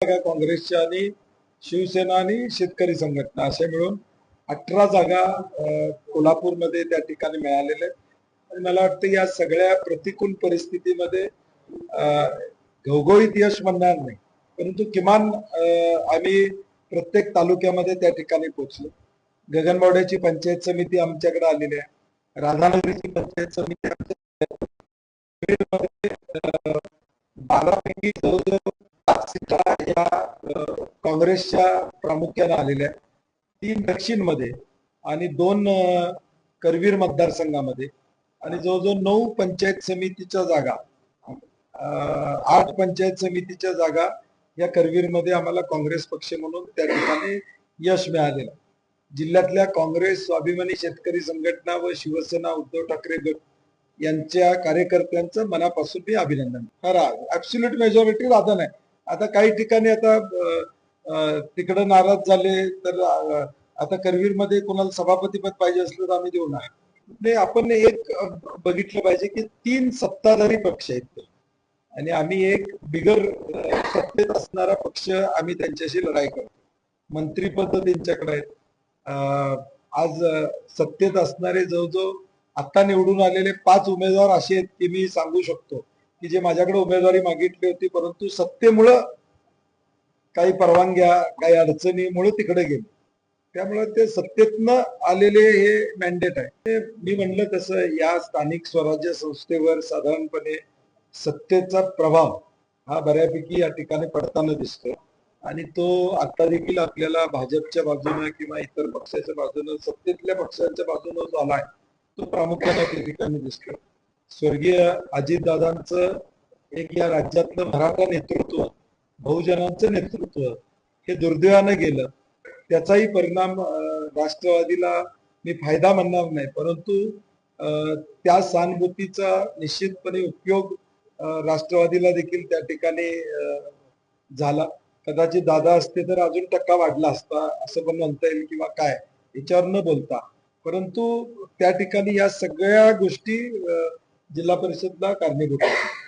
जागा काँग्रेसच्या आणि शिवसेना आणि शेतकरी संघटना असे मिळून 18 जागा कोल्हापूरमध्ये त्या ठिकाणी मिळालेल्या आहेत आणि मला वाटतं या सगळ्या प्रतिकूल परिस्थितीमध्ये घवघवीत यश म्हणणार नाही, परंतु किमान आम्ही प्रत्येक तालुक्यामध्ये त्या ठिकाणी पोहोचलो. गगनबावड्याची पंचायत समिती आमच्याकडे आलेली आहे. राधानगरीची पंचायत समिती बारापैकी जवळजवळ 5 सीटा या काँग्रेसच्या प्रामुख्याने आलेल्या आहेत. 3 दक्षिणमध्ये आणि 2 करवीर मतदारसंघामध्ये आणि जवळजवळ 9 पंचायत समितीच्या जागा, 8 पंचायत समितीच्या जागा या करवीरमध्ये आम्हाला काँग्रेस पक्ष म्हणून त्या ठिकाणी यश मिळालेलं. जिल्ह्यातल्या काँग्रेस, स्वाभिमानी शेतकरी संघटना व शिवसेना उद्धव ठाकरे गट यांच्या कार्यकर्त्यांचं मनापासून मी अभिनंदन. ऍब्सोल्यूट मेजॉरिटी राधा नाही. आता काही ठिकाणी आता तिकडे नाराज झाले तर आता करवीरमध्ये कोणाला सभापतीपद पाहिजे असलं तर आम्ही देऊ ना. आपण एक बघितलं पाहिजे की 3 सत्ताधारी पक्ष आहेत आणि आम्ही एक बिगर सत्तेत असणारा पक्ष, आम्ही त्यांच्याशी लढाई करतो. मंत्रीपद त्यांच्याकडे आहेत. आज सत्तेत असणारे जवळजवळ आता निवडून आलेले 5 उमेदवार असे आहेत की मी सांगू शकतो की जे माझ्याकडे उमेदवारी मागितली होती, परंतु सत्तेमुळं काही परवानग्या, काही अडचणीमुळे तिकडे गेले. त्यामुळे ते सत्तेतनं आलेले हे मॅन्डेट आहे. मी म्हणलं तसं या स्थानिक स्वराज्य संस्थेवर साधारणपणे सत्तेचा प्रभाव हा बऱ्यापैकी या ठिकाणी पडताना दिसतो आणि तो आता देखील आपल्याला भाजपच्या बाजूने किंवा इतर पक्षाच्या बाजूने, सत्तेतल्या पक्षांच्या बाजूने जो आलाय तो प्रामुख्याने त्या ठिकाणी दिसतो. स्वर्गीय अजितदादांचं एक या राज्यातलं मराठा नेतृत्व, बहुजनांचं नेतृत्व हे दुर्दैवाने गेलं. त्याचाही परिणाम राष्ट्रवादीला मी फायदा म्हणणार नाही, परंतु त्या सहानुभूतीचा निश्चितपणे उपयोग राष्ट्रवादीला देखील त्या ठिकाणी झाला. कदाचित दादा असते तर अजून टक्का वाढला असता असं पण म्हणता येईल किंवा काय, याच्यावर न बोलता. परंतु त्या ठिकाणी या सगळ्या गोष्टी जिल्हा परिषदला कारणीभूत आहेत.